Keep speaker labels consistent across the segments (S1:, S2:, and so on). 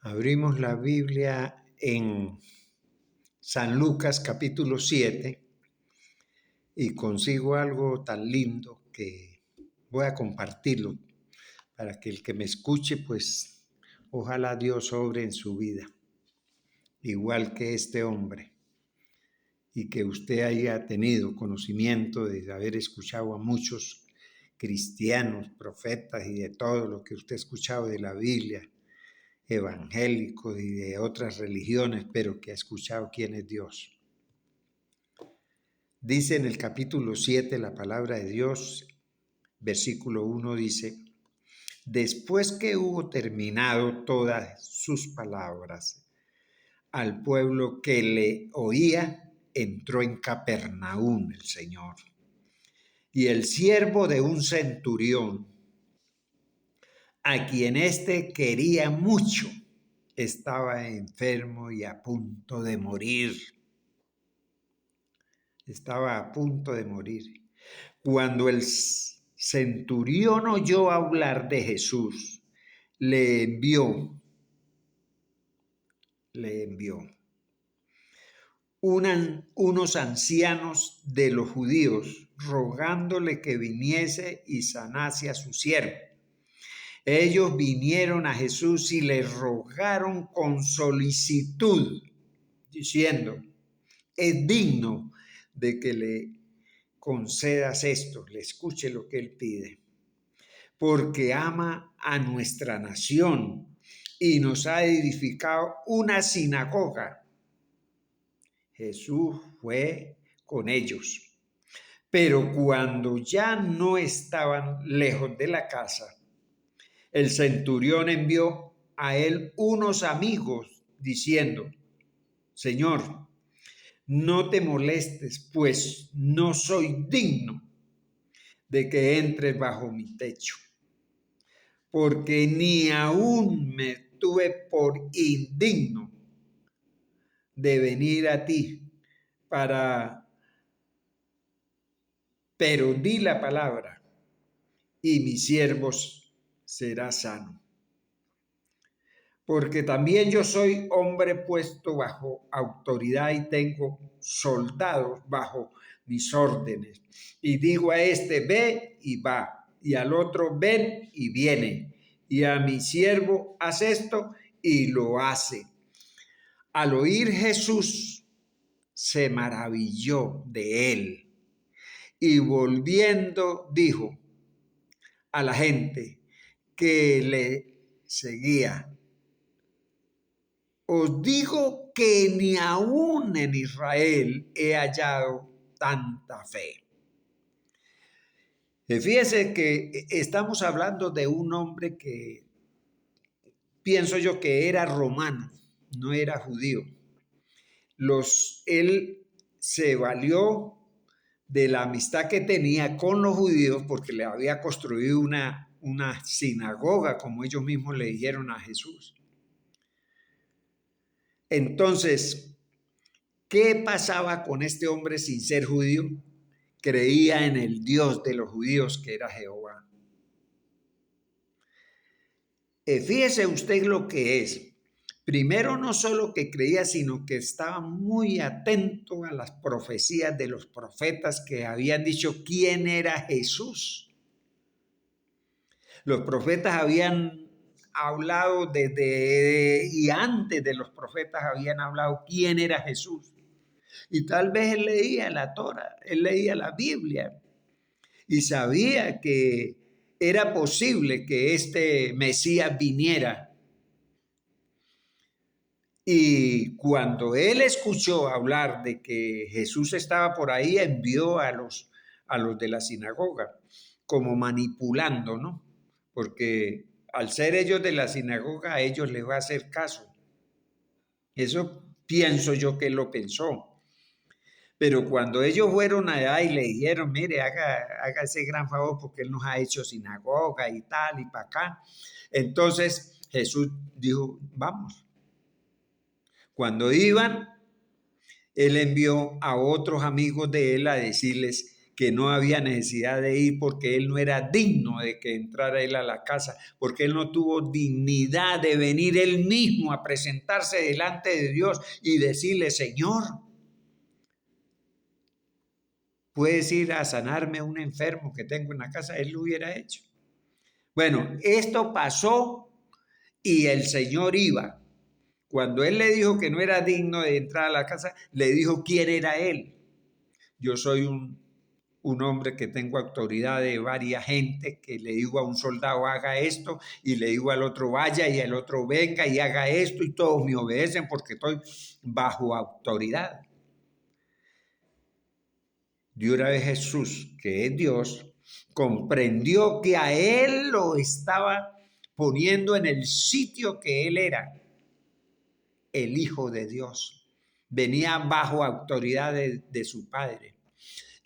S1: Abrimos la Biblia en San Lucas capítulo 7 y consigo algo tan lindo que voy a compartirlo para que el que me escuche, pues ojalá Dios obre en su vida, igual que este hombre, y que usted haya tenido conocimiento de haber escuchado a muchos cristianos, profetas y de todo lo que usted ha escuchado de la Biblia, evangélicos y de otras religiones, pero que ha escuchado quién es Dios. Dice en el capítulo 7 la palabra de Dios, versículo 1 dice: después que hubo terminado todas sus palabras, al pueblo que le oía, entró en Capernaum el Señor. Y el siervo de un centurión, a quien éste quería mucho, estaba enfermo y a punto de morir. Estaba a punto de morir. Cuando el centurión oyó hablar de Jesús, le envió unos ancianos de los judíos, rogándole que viniese y sanase a su siervo. Ellos vinieron a Jesús y le rogaron con solicitud, diciendo: es digno de que le concedas esto, le escuche lo que él pide, porque ama a nuestra nación y nos ha edificado una sinagoga. Jesús fue con ellos, pero cuando ya no estaban lejos de la casa, el centurión envió a él unos amigos diciendo: Señor, no te molestes, pues no soy digno de que entres bajo mi techo, porque ni aún me tuve por indigno de venir a ti pero di la palabra y mi siervo será sano. Porque también yo soy hombre puesto bajo autoridad y tengo soldados bajo mis órdenes. Y digo a este: ve y va, y al otro: ven y viene, y a mi siervo: haz esto, y lo hace. Al oír Jesús, se maravilló de él, y volviendo dijo a la gente que le seguía: os digo que ni aún en Israel he hallado tanta fe. Fíjese que estamos hablando de un hombre que pienso yo que era romano, no era judío. Él se valió de la amistad que tenía con los judíos porque le había construido una sinagoga, como ellos mismos le dijeron a Jesús. Entonces, ¿qué pasaba con este hombre sin ser judío? Creía en el Dios de los judíos, que era Jehová. Fíjese usted lo que es. Primero, no solo que creía, sino que estaba muy atento a las profecías de los profetas que habían dicho quién era Jesús. Los profetas habían hablado y antes de los profetas habían hablado quién era Jesús. Y tal vez él leía la Torá, él leía la Biblia y sabía que era posible que este Mesías viniera. Y cuando él escuchó hablar de que Jesús estaba por ahí, envió a los de la sinagoga, como manipulando, ¿no? Porque al ser ellos de la sinagoga, a ellos les va a hacer caso. Eso pienso yo que él lo pensó. Pero cuando ellos fueron allá y le dijeron: mire, haga ese gran favor porque él nos ha hecho sinagoga y tal y para acá. Entonces Jesús dijo: vamos. Cuando iban, él envió a otros amigos de él a decirles que no había necesidad de ir porque él no era digno de que entrara él a la casa, porque él no tuvo dignidad de venir él mismo a presentarse delante de Dios y decirle: Señor, puedes ir a sanarme a un enfermo que tengo en la casa. Él lo hubiera hecho. Bueno, esto pasó y el Señor iba. Cuando él le dijo que no era digno de entrar a la casa, le dijo quién era él. Yo soy un hombre que tengo autoridad de varias gente, que le digo a un soldado haga esto y le digo al otro vaya y al otro venga y haga esto y todos me obedecen porque estoy bajo autoridad. De una vez Jesús, que es Dios, comprendió que a él lo estaba poniendo en el sitio que él era, el Hijo de Dios. Venía bajo autoridad de su Padre.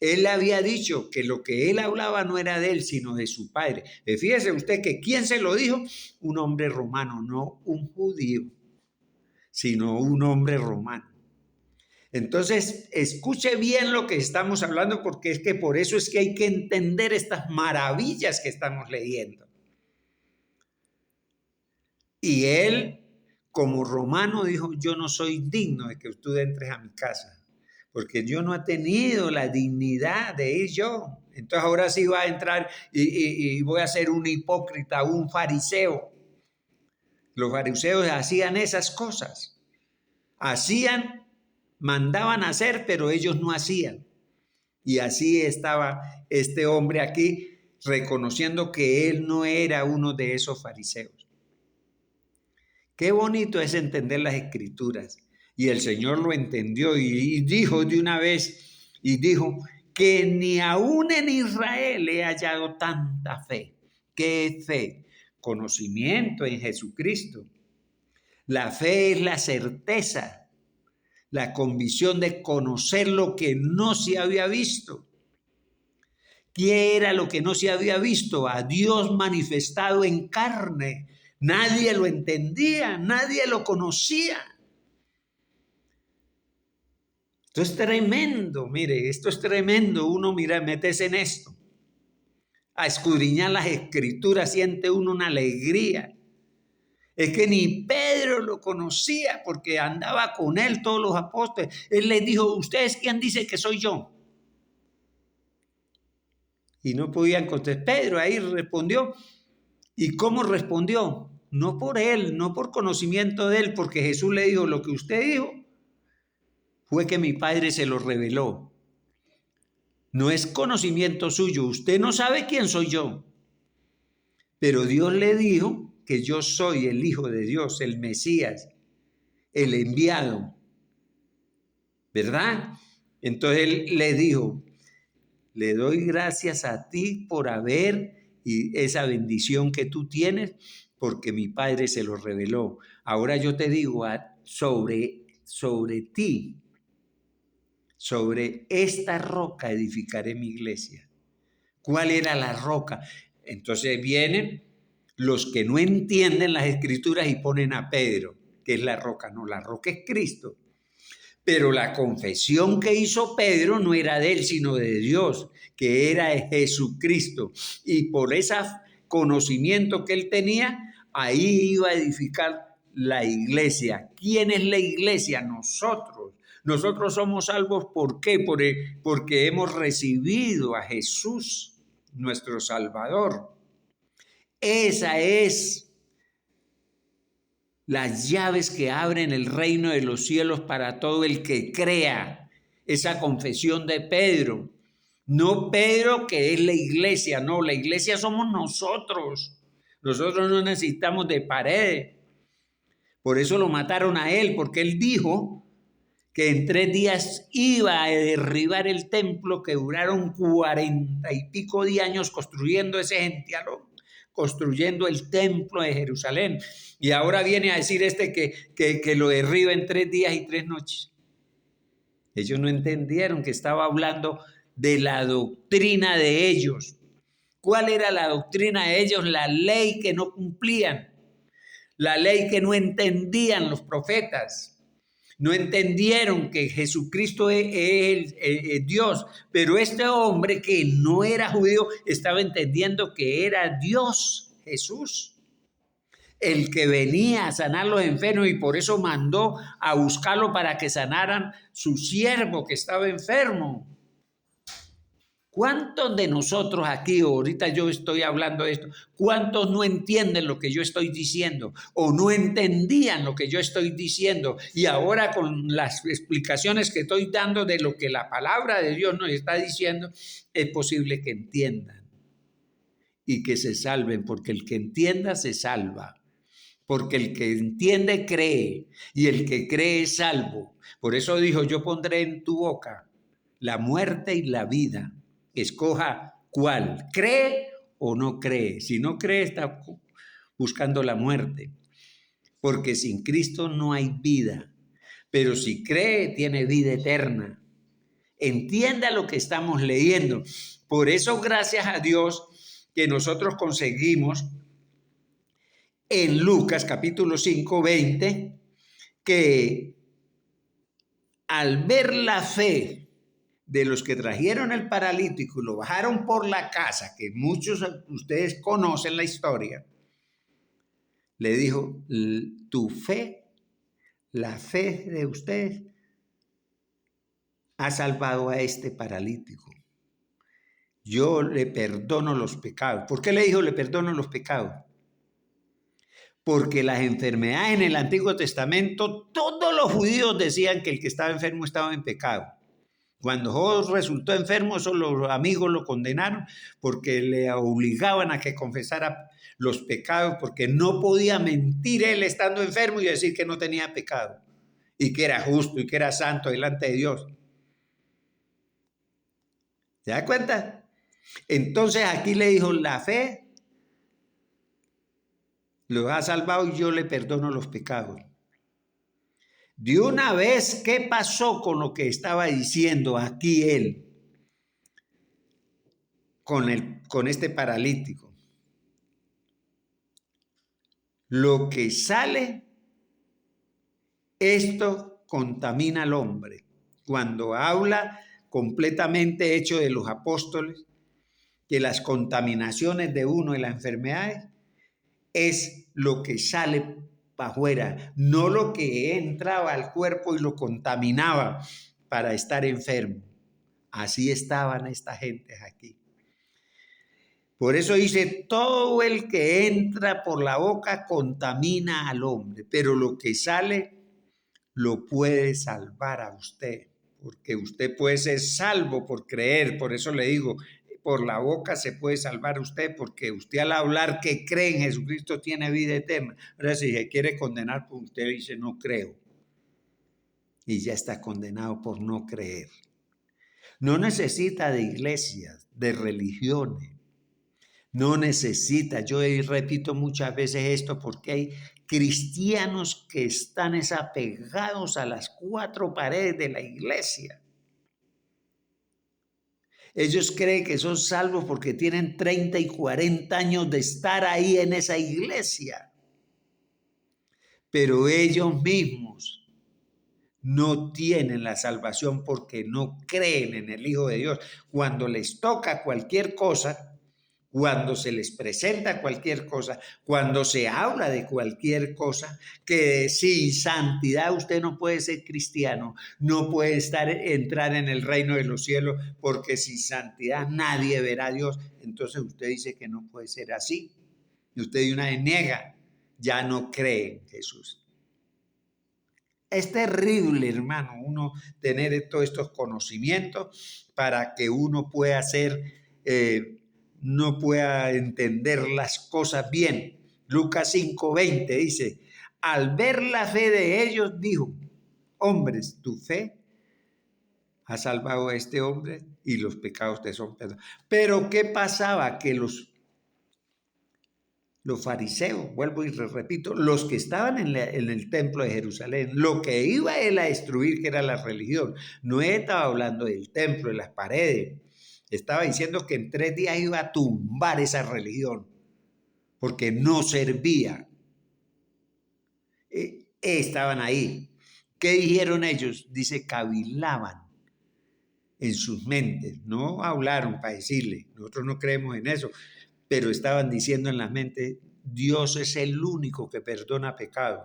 S1: Él le había dicho que lo que él hablaba no era de él, sino de su Padre. Fíjese usted que ¿quién se lo dijo? Un hombre romano, no un judío, sino un hombre romano. Entonces, escuche bien lo que estamos hablando, porque es que por eso es que hay que entender estas maravillas que estamos leyendo. Y él, como romano, dijo: yo no soy digno de que tú entres a mi casa, porque yo no he tenido la dignidad de ir yo. Entonces ahora sí va a entrar y voy a ser un hipócrita, un fariseo. Los fariseos hacían esas cosas. Mandaban a hacer, pero ellos no hacían. Y así estaba este hombre aquí, reconociendo que él no era uno de esos fariseos. Qué bonito es entender las Escrituras. Y el Señor lo entendió y dijo de una vez, y dijo que ni aún en Israel he hallado tanta fe. ¿Qué fe? Conocimiento en Jesucristo. La fe es la certeza, la convicción de conocer lo que no se había visto. ¿Qué era lo que no se había visto? A Dios manifestado en carne. Nadie lo entendía, nadie lo conocía. Esto es tremendo, mire, esto es tremendo. Uno, mira, metes en esto. A escudriñar las Escrituras, siente uno una alegría. Es que ni Pedro lo conocía porque andaba con él todos los apóstoles. Él les dijo: ¿ustedes quién dice que soy yo? Y no podían contestar. Pedro ahí respondió. ¿Y cómo respondió? No por él, no por conocimiento de él, porque Jesús le dijo: lo que usted dijo fue que mi Padre se lo reveló. No es conocimiento suyo, usted no sabe quién soy yo. Pero Dios le dijo que yo soy el Hijo de Dios, el Mesías, el enviado. ¿Verdad? Entonces él le dijo: le doy gracias a ti por haber y esa bendición que tú tienes, porque mi Padre se lo reveló. Ahora yo te digo sobre ti, sobre esta roca edificaré mi iglesia. ¿Cuál era la roca? Entonces vienen los que no entienden las Escrituras y ponen a Pedro, que es la roca. No, la roca es Cristo. Pero la confesión que hizo Pedro no era de él, sino de Dios, que era de Jesucristo. Y por ese conocimiento que él tenía, ahí iba a edificar la iglesia. ¿Quién es la iglesia? Nosotros. Nosotros somos salvos, ¿por qué? Porque hemos recibido a Jesús, nuestro Salvador. Esa es las llaves que abren el reino de los cielos para todo el que crea. Esa confesión de Pedro. No Pedro, que es la iglesia, no, la iglesia somos nosotros. Nosotros no necesitamos de pared. Por eso lo mataron a él, porque él dijo que en 3 días iba a derribar el templo, que duraron 40 y pico de años construyendo ese gentiano, construyendo el templo de Jerusalén. Y ahora viene a decir que lo derriba en 3 días y 3 noches. Ellos no entendieron que estaba hablando de la doctrina de ellos. ¿Cuál era la doctrina de ellos? La ley que no cumplían, la ley que no entendían los profetas. No entendieron que Jesucristo es Dios, pero este hombre que no era judío estaba entendiendo que era Dios, Jesús, el que venía a sanar los enfermos, y por eso mandó a buscarlo para que sanaran su siervo que estaba enfermo. ¿Cuántos de nosotros aquí, ahorita yo estoy hablando de esto, cuántos no entienden lo que yo estoy diciendo o no entendían lo que yo estoy diciendo? Y ahora con las explicaciones que estoy dando de lo que la palabra de Dios nos está diciendo, es posible que entiendan y que se salven, porque el que entienda se salva. Porque el que entiende cree, y el que cree es salvo. Por eso dijo, yo pondré en tu boca la muerte y la vida. Escoja cuál, cree o no cree. Si no cree, está buscando la muerte. Porque sin Cristo no hay vida. Pero si cree, tiene vida eterna. Entienda lo que estamos leyendo. Por eso, gracias a Dios, que nosotros conseguimos en Lucas capítulo 5, 20, que al ver la fe de los que trajeron el paralítico y lo bajaron por la casa, que muchos de ustedes conocen la historia, le dijo, tu fe, la fe de ustedes, ha salvado a este paralítico. Yo le perdono los pecados. ¿Por qué le dijo le perdono los pecados? Porque las enfermedades en el Antiguo Testamento, todos los judíos decían que el que estaba enfermo estaba en pecado. Cuando Job resultó enfermo, solo los amigos lo condenaron porque le obligaban a que confesara los pecados, porque no podía mentir él estando enfermo y decir que no tenía pecado y que era justo y que era santo delante de Dios. ¿Se da cuenta? Entonces aquí le dijo, la fe lo ha salvado y yo le perdono los pecados. De una vez, ¿qué pasó con lo que estaba diciendo aquí él? Con este paralítico. Lo que sale, esto contamina al hombre. Cuando habla completamente hecho de los apóstoles, que las contaminaciones de uno y las enfermedades es lo que sale para afuera, no lo que entraba al cuerpo y lo contaminaba para estar enfermo. Así estaban estas gentes aquí. Por eso dice, todo el que entra por la boca contamina al hombre, pero lo que sale lo puede salvar a usted, porque usted puede ser salvo por creer. Por eso le digo, por la boca se puede salvar usted, porque usted al hablar que cree en Jesucristo tiene vida eterna. Ahora si se quiere condenar, pues usted dice no creo, y ya está condenado por no creer. No necesita de iglesias, de religiones. No necesita, yo repito muchas veces esto porque hay cristianos que están apegados a las cuatro paredes de la iglesia. Ellos creen que son salvos porque tienen 30 y 40 años de estar ahí en esa iglesia. Pero ellos mismos no tienen la salvación porque no creen en el Hijo de Dios. Cuando les toca cualquier cosa, cuando se les presenta cualquier cosa, cuando se habla de cualquier cosa, que sin santidad usted no puede ser cristiano, no puede entrar en el reino de los cielos, porque sin santidad nadie verá a Dios. Entonces usted dice que no puede ser así, y usted de una vez niega, ya no cree en Jesús. Es terrible, hermano, uno tener todos estos conocimientos para que uno pueda no pueda entender las cosas bien. Lucas 5:20 dice, al ver la fe de ellos, dijo, hombres, tu fe ha salvado a este hombre y los pecados te son perdonados. Pero ¿qué pasaba? Que los fariseos, vuelvo y repito, los que estaban en el templo de Jerusalén, lo que iba él a destruir, que era la religión, no estaba hablando del templo, de las paredes, estaba diciendo que en 3 días iba a tumbar esa religión, porque no servía. Estaban ahí. ¿Qué dijeron ellos? Dice, cavilaban en sus mentes. No hablaron para decirle, nosotros no creemos en eso, pero estaban diciendo en la mente, Dios es el único que perdona pecado.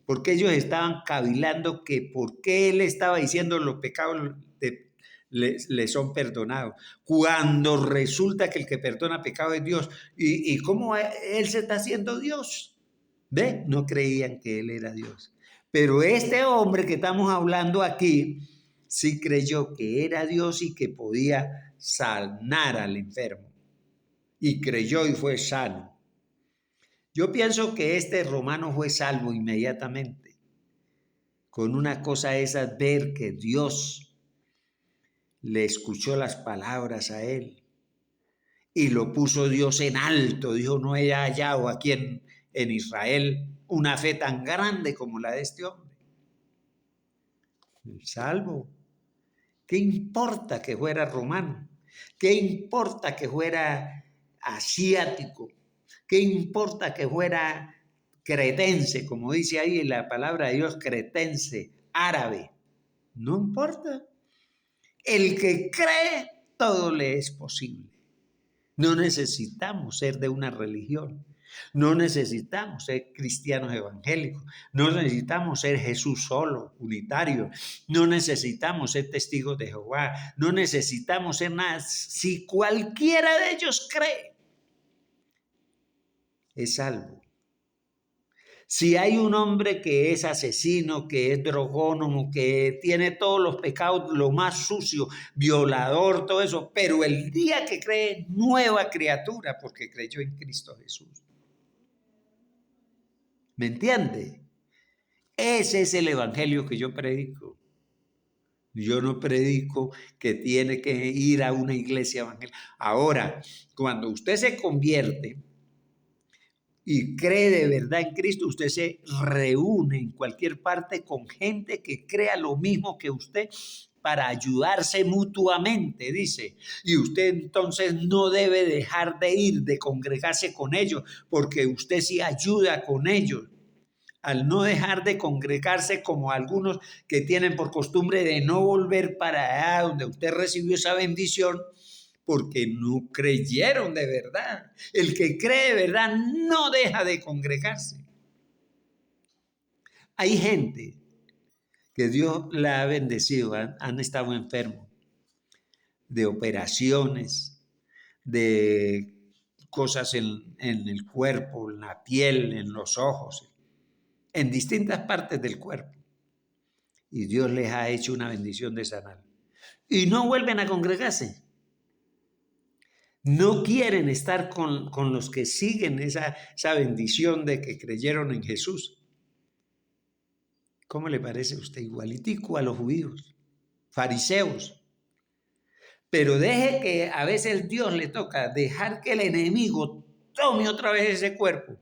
S1: Porque ellos estaban cavilando que por qué él estaba diciendo los pecados le son perdonados, cuando resulta que el que perdona pecado es Dios. ¿Y cómo él se está haciendo Dios? ¿Ve? No creían que él era Dios. Pero este hombre que estamos hablando aquí, sí creyó que era Dios y que podía sanar al enfermo. Y creyó y fue sano. Yo pienso que este romano fue salvo inmediatamente. Con una cosa es ver que Dios le escuchó las palabras a él y lo puso Dios en alto. Dijo, no haya hallado aquí en Israel una fe tan grande como la de este hombre. Salvo. ¿Qué importa que fuera romano? ¿Qué importa que fuera asiático? ¿Qué importa que fuera cretense, como dice ahí la palabra de Dios, cretense, árabe? No importa. El que cree, todo le es posible. No necesitamos ser de una religión. No necesitamos ser cristianos evangélicos. No necesitamos ser Jesús solo, unitario. No necesitamos ser testigos de Jehová. No necesitamos ser nada. Si cualquiera de ellos cree, es salvo. Si hay un hombre que es asesino, que es drogónomo, que tiene todos los pecados, lo más sucio, violador, todo eso, pero el día que cree, nueva criatura, porque creyó en Cristo Jesús. ¿Me entiende? Ese es el evangelio que yo predico. Yo no predico que tiene que ir a una iglesia evangélica. Ahora, cuando usted se convierte y cree de verdad en Cristo, usted se reúne en cualquier parte con gente que crea lo mismo que usted para ayudarse mutuamente, dice. Y usted entonces no debe dejar de ir, de congregarse con ellos, porque usted sí ayuda con ellos. Al no dejar de congregarse como algunos que tienen por costumbre de no volver para allá donde usted recibió esa bendición, porque no creyeron de verdad. El que cree de verdad no deja de congregarse. Hay gente que Dios la ha bendecido, han estado enfermos de operaciones, de cosas en el cuerpo, en la piel, en los ojos, en distintas partes del cuerpo. Y Dios les ha hecho una bendición de sanar. Y no vuelven a congregarse. No quieren estar con los que siguen esa bendición de que creyeron en Jesús. ¿Cómo le parece a usted? Igualitico a los judíos, fariseos. Pero deje que a veces Dios le toca dejar que el enemigo tome otra vez ese cuerpo.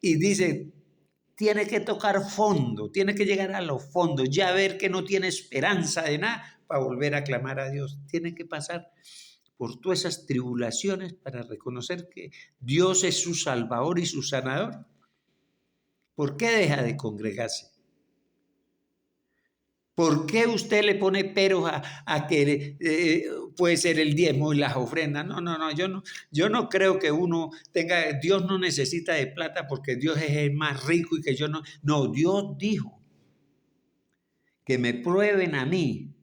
S1: Y dice, tiene que tocar fondo, tiene que llegar a los fondos, ya ver que no tiene esperanza de nada para volver a clamar a Dios. Tiene que pasar por todas esas tribulaciones para reconocer que Dios es su Salvador y su sanador. ¿Por qué deja de congregarse? ¿Por qué usted le pone peros a que puede ser el diezmo y las ofrendas? No, yo no creo que uno tenga, Dios no necesita de plata porque Dios es el más rico y que yo no. No, Dios dijo que me prueben a mí.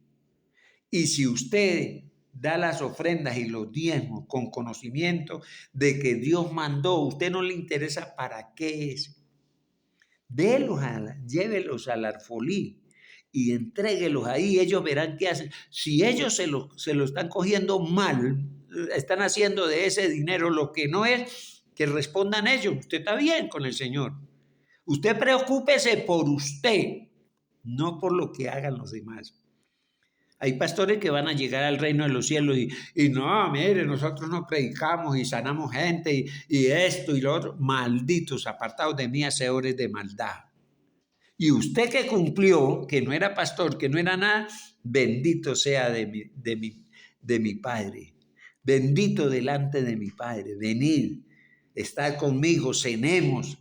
S1: Y si usted da las ofrendas y los diezmos con conocimiento de que Dios mandó, usted no le interesa para qué es. Llévelos al alfolí y entréguelos ahí, ellos verán qué hacen. Si ellos se lo están cogiendo mal, están haciendo de ese dinero lo que no es, que respondan ellos. Usted está bien con el Señor. Usted preocúpese por usted, no por lo que hagan los demás. Hay pastores que van a llegar al reino de los cielos y no, mire, nosotros no predicamos y sanamos gente y esto y lo otro. Malditos, apartados de mí, hacedores de maldad. Y usted que cumplió, que no era pastor, que no era nada, bendito sea de mi Padre. Bendito delante de mi Padre. Venid, estad conmigo, cenemos.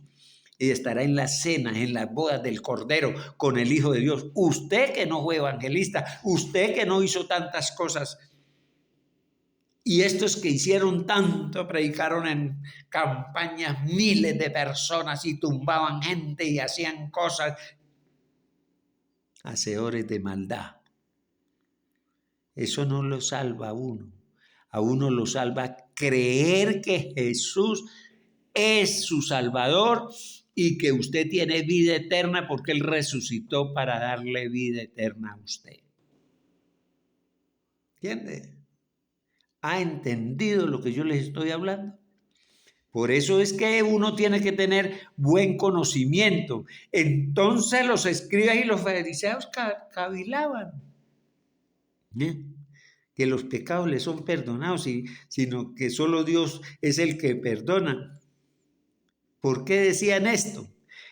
S1: y estará en las cenas, en las bodas del Cordero con el Hijo de Dios. Usted que no fue evangelista, usted que no hizo tantas cosas, y estos que hicieron tanto, predicaron en campañas miles de personas y tumbaban gente y hacían cosas, hacedores de maldad. Eso no lo salva a uno. A uno lo salva creer que Jesús es su Salvador y que usted tiene vida eterna porque Él resucitó para darle vida eterna a usted. ¿Entiende? ¿Ha entendido lo que yo les estoy hablando? Por eso es que uno tiene que tener buen conocimiento. Entonces los escribas y los fariseos cavilaban, ¿eh? Que los pecados les son perdonados, sino que solo Dios es el que perdona. ¿Por qué decían esto?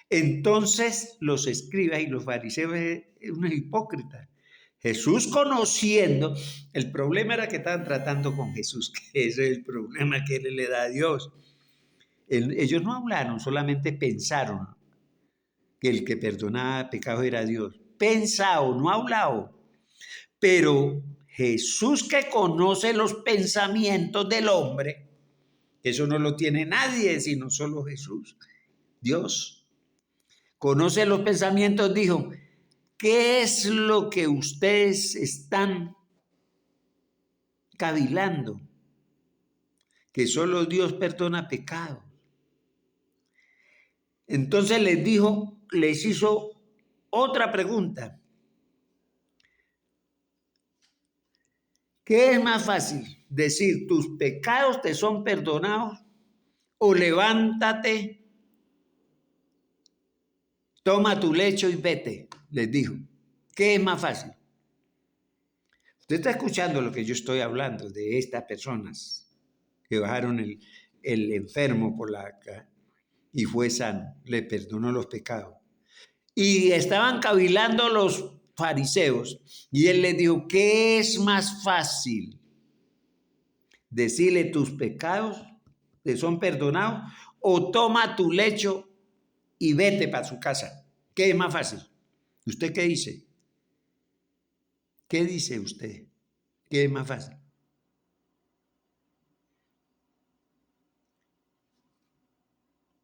S1: Entonces los escribas y los fariseos eran unos hipócritas. Jesús conociendo, el problema era que estaban tratando con Jesús, que ese es el problema que Él le da a Dios. Ellos no hablaron, solamente pensaron que el que perdonaba pecados era Dios. Pensado, no hablado. Pero Jesús, que conoce los pensamientos del hombre, eso no lo tiene nadie, sino solo Jesús, Dios. Conoce los pensamientos, dijo, ¿qué es lo que ustedes están cavilando? Que solo Dios perdona pecados. Entonces les hizo otra pregunta. ¿Qué es más fácil? Decir, tus pecados te son perdonados, o levántate, toma tu lecho y vete, les dijo. ¿Qué es más fácil? Usted está escuchando lo que yo estoy hablando de estas personas que bajaron el enfermo por la y fue sano, le perdonó los pecados. Y estaban cavilando los fariseos y él les dijo, ¿qué es más fácil? Decirle, tus pecados te son perdonados, o toma tu lecho y vete para su casa. ¿Qué es más fácil? ¿Usted qué dice? ¿Qué dice usted? ¿Qué es más fácil?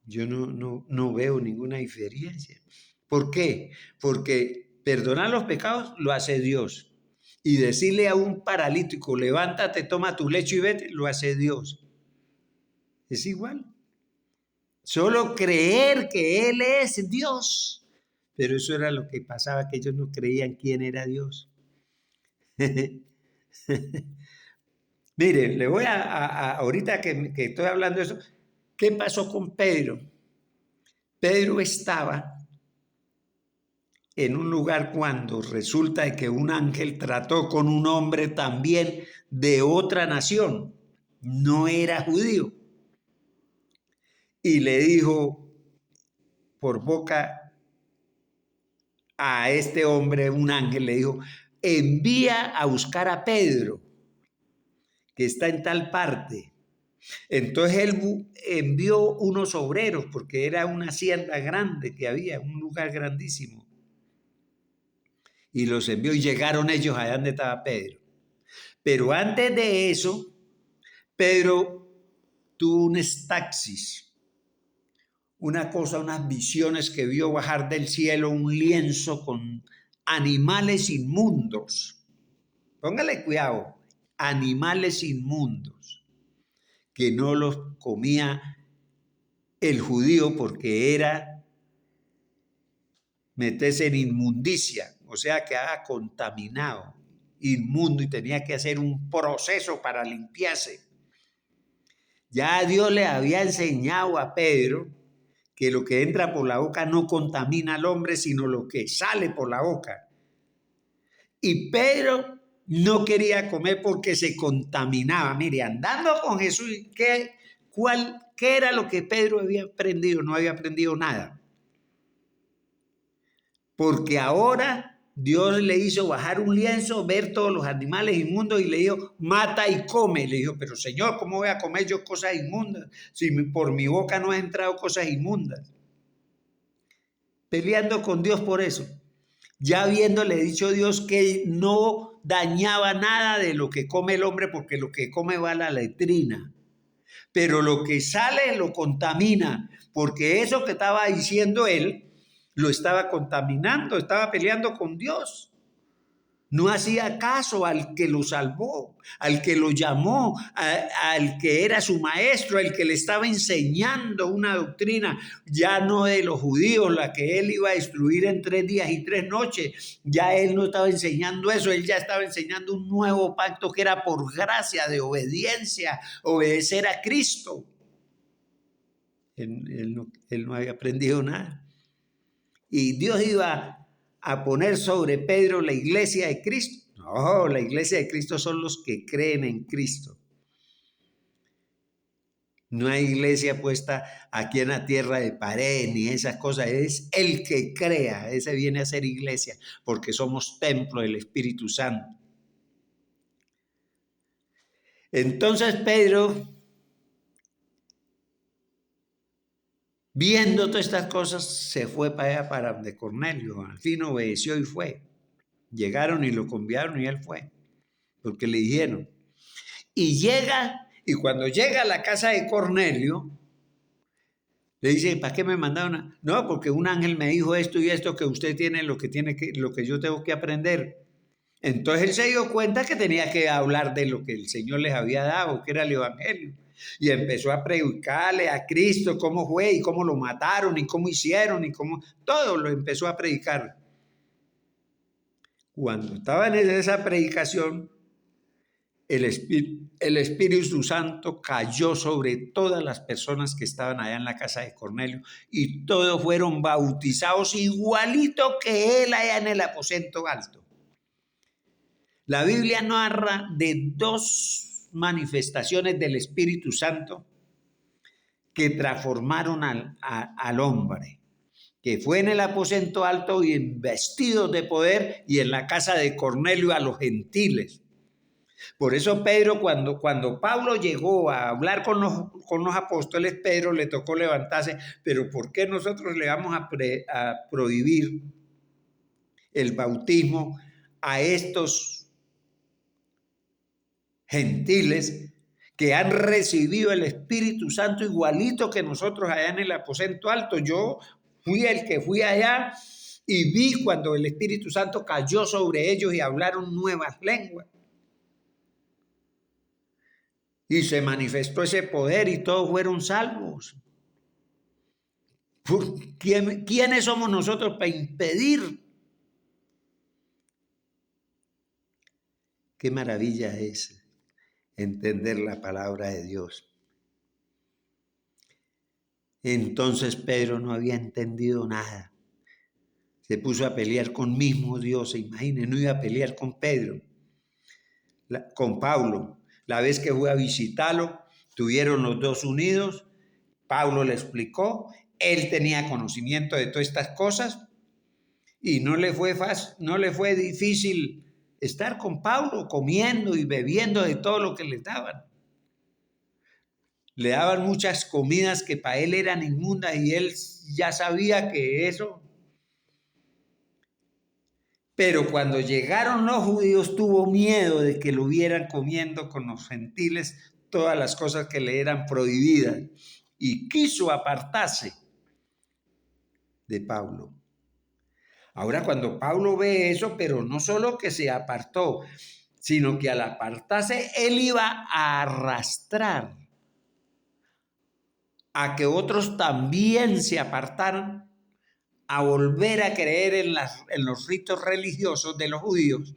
S1: Yo no veo ninguna diferencia. ¿Por qué? Porque perdonar los pecados lo hace Dios. Y decirle a un paralítico, levántate, toma tu lecho y vete, lo hace Dios. Es igual. Solo creer que Él es Dios. Pero eso era lo que pasaba, que ellos no creían quién era Dios. Mire, le voy ahorita que estoy hablando de eso, ¿qué pasó con Pedro? Pedro estaba en un lugar cuando resulta que un ángel trató con un hombre también de otra nación, no era judío, y le dijo por boca a este hombre, un ángel le dijo, envía a buscar a Pedro, que está en tal parte. Entonces él envió unos obreros, porque era una hacienda grande que había, un lugar grandísimo. Y los envió y llegaron ellos allá donde estaba Pedro. Pero antes de eso, Pedro tuvo un estaxis, unas visiones que vio bajar del cielo un lienzo con animales inmundos. Póngale cuidado, animales inmundos, que no los comía el judío porque era meterse en inmundicia, o sea, quedaba contaminado, inmundo, y tenía que hacer un proceso para limpiarse. Ya Dios le había enseñado a Pedro que lo que entra por la boca no contamina al hombre, sino lo que sale por la boca. Y Pedro no quería comer porque se contaminaba. Mire, andando con Jesús, ¿qué era lo que Pedro había aprendido? No había aprendido nada. Porque ahora Dios le hizo bajar un lienzo, ver todos los animales inmundos y le dijo, mata y come. Le dijo, pero Señor, ¿cómo voy a comer yo cosas inmundas si por mi boca no han entrado cosas inmundas? peleando con Dios por eso. Ya habiéndole dicho Dios que no dañaba nada de lo que come el hombre, porque lo que come va a la letrina. Pero lo que sale lo contamina, porque eso que estaba diciendo él, lo estaba contaminando, estaba peleando con Dios. No hacía caso al que lo salvó, al que lo llamó, al que era su maestro, al que le estaba enseñando una doctrina, ya no de los judíos, la que él iba a destruir en 3 días y 3 noches. Ya él no estaba enseñando eso, él ya estaba enseñando un nuevo pacto que era por gracia, de obediencia, obedecer a Cristo. Él no había aprendido nada. Y Dios iba a poner sobre Pedro la iglesia de Cristo. No, la iglesia de Cristo son los que creen en Cristo. No hay iglesia puesta aquí en la tierra de pared ni esas cosas. Es el que crea, ese viene a ser iglesia, porque somos templo del Espíritu Santo. Entonces Pedro, viendo todas estas cosas, se fue para allá, para donde Cornelio. Al fin obedeció y fue. Llegaron y lo convidaron y él fue, porque le dijeron. Y llega, y cuando llega a la casa de Cornelio, le dice, ¿para qué me mandaron? No, porque un ángel me dijo esto y esto, que usted tiene lo que yo tengo que aprender. Entonces él se dio cuenta que tenía que hablar de lo que el Señor les había dado, que era el evangelio. Y empezó a predicarle a Cristo cómo fue y cómo lo mataron y cómo hicieron y cómo, todo lo empezó a predicar. Cuando estaba en esa predicación, el Espíritu Santo cayó sobre todas las personas que estaban allá en la casa de Cornelio y todos fueron bautizados igualito que él allá en el aposento alto. La Biblia narra de 2 manifestaciones del Espíritu Santo que transformaron al hombre, que fue en el aposento alto y investido de poder, y en la casa de Cornelio a los gentiles. Por eso Pedro, cuando Pablo llegó a hablar con los apóstoles, Pedro le tocó levantarse, pero ¿por qué nosotros le vamos a prohibir el bautismo a estos gentiles que han recibido el Espíritu Santo igualito que nosotros allá en el aposento alto? Yo fui el que fui allá y vi cuando el Espíritu Santo cayó sobre ellos y hablaron nuevas lenguas. Y se manifestó ese poder y todos fueron salvos. ¿Quiénes somos nosotros para impedir? Qué maravilla es entender la palabra de Dios. Entonces Pedro no había entendido nada. Se puso a pelear con mismo Dios. Imagínense, no iba a pelear con Pedro, con Pablo. La vez que fue a visitarlo, tuvieron los 2 unidos. Pablo le explicó. Él tenía conocimiento de todas estas cosas y no le fue fácil, no le fue difícil estar con Pablo, comiendo y bebiendo de todo lo que le daban. Le daban muchas comidas que para él eran inmundas y él ya sabía que eso. Pero cuando llegaron los judíos tuvo miedo de que lo hubieran comiendo con los gentiles todas las cosas que le eran prohibidas y quiso apartarse de Pablo. Ahora cuando Pablo ve eso, pero no solo que se apartó, sino que al apartarse él iba a arrastrar a que otros también se apartaran, a volver a creer en los ritos religiosos de los judíos,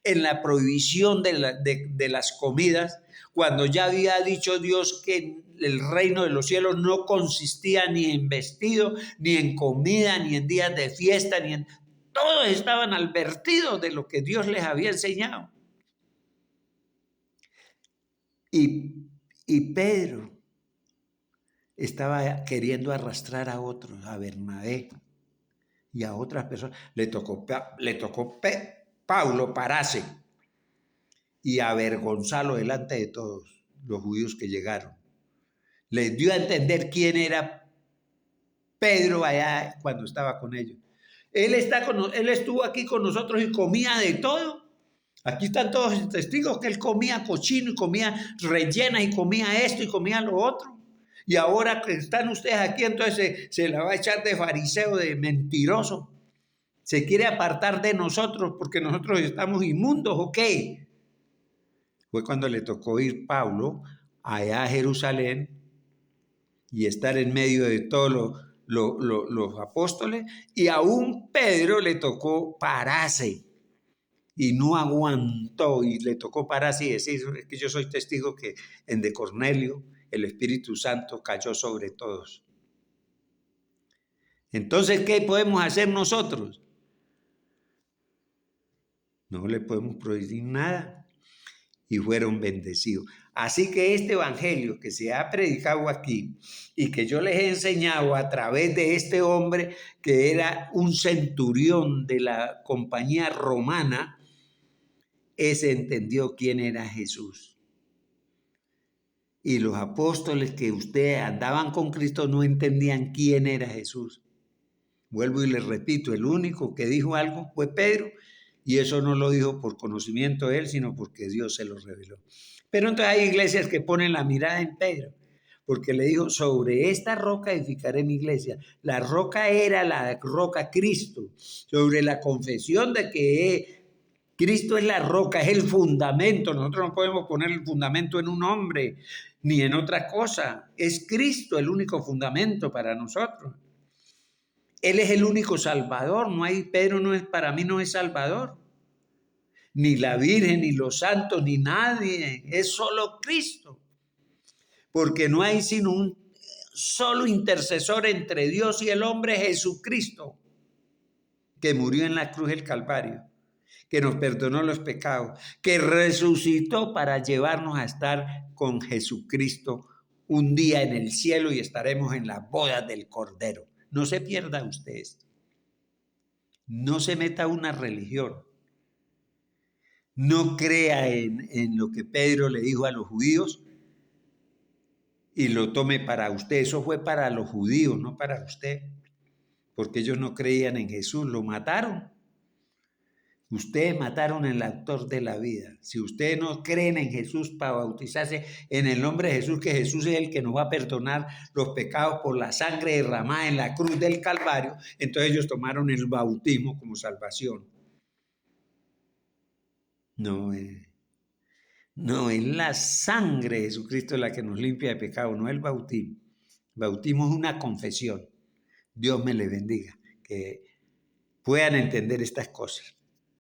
S1: en la prohibición de las comidas, cuando ya había dicho Dios que el reino de los cielos no consistía ni en vestido, ni en comida, ni en días de fiesta, ni en... Todos estaban advertidos de lo que Dios les había enseñado. Y Pedro estaba queriendo arrastrar a otros, a Bernabé y a otras personas. Le tocó Pablo pararse y avergonzarlo delante de todos los judíos que llegaron. Les dio a entender quién era Pedro allá cuando estaba con ellos. Él estuvo aquí con nosotros y comía de todo. Aquí están todos los testigos que él comía cochino y comía rellenas y comía esto y comía lo otro. Y ahora que están ustedes aquí, entonces se la va a echar de fariseo, de mentiroso. Se quiere apartar de nosotros porque nosotros estamos inmundos, ¿o qué? Fue cuando le tocó ir Pablo allá a Jerusalén y estar en medio de todos los apóstoles, y aún Pedro le tocó pararse y no aguantó y le tocó pararse y decir, es que yo soy testigo que en de Cornelio el Espíritu Santo cayó sobre todos. Entonces, ¿qué podemos hacer nosotros? No le podemos prohibir nada. Y fueron bendecidos. Así que este evangelio que se ha predicado aquí y que yo les he enseñado a través de este hombre que era un centurión de la compañía romana, ese entendió quién era Jesús. Y los apóstoles que ustedes andaban con Cristo no entendían quién era Jesús. Vuelvo y les repito, el único que dijo algo fue Pedro, y eso no lo dijo por conocimiento de él, sino porque Dios se lo reveló. Pero entonces hay iglesias que ponen la mirada en Pedro, porque le dijo, sobre esta roca edificaré mi iglesia. La roca era la roca Cristo, sobre la confesión de que Cristo es la roca, es el fundamento. Nosotros no podemos poner el fundamento en un hombre ni en otra cosa. Es Cristo el único fundamento para nosotros. Él es el único Salvador. No hay, Pedro no es, para mí no es Salvador. Ni la Virgen, ni los santos, ni nadie. Es solo Cristo. Porque no hay sino un solo intercesor entre Dios y el hombre, Jesucristo, que murió en la cruz del Calvario, que nos perdonó los pecados, que resucitó para llevarnos a estar con Jesucristo un día en el cielo y estaremos en las bodas del Cordero. No se pierda usted esto. No se meta a una religión. No crea en lo que Pedro le dijo a los judíos y lo tome para usted. Eso fue para los judíos, no para usted. Porque ellos no creían en Jesús, lo mataron. Ustedes mataron al autor de la vida. Si ustedes no creen en Jesús para bautizarse en el nombre de Jesús, que Jesús es el que nos va a perdonar los pecados por la sangre derramada en la cruz del Calvario, entonces ellos tomaron el bautismo como salvación. No, no, es la sangre de Jesucristo la que nos limpia de pecado, no el bautismo. El bautismo es una confesión. Dios me le bendiga, que puedan entender estas cosas.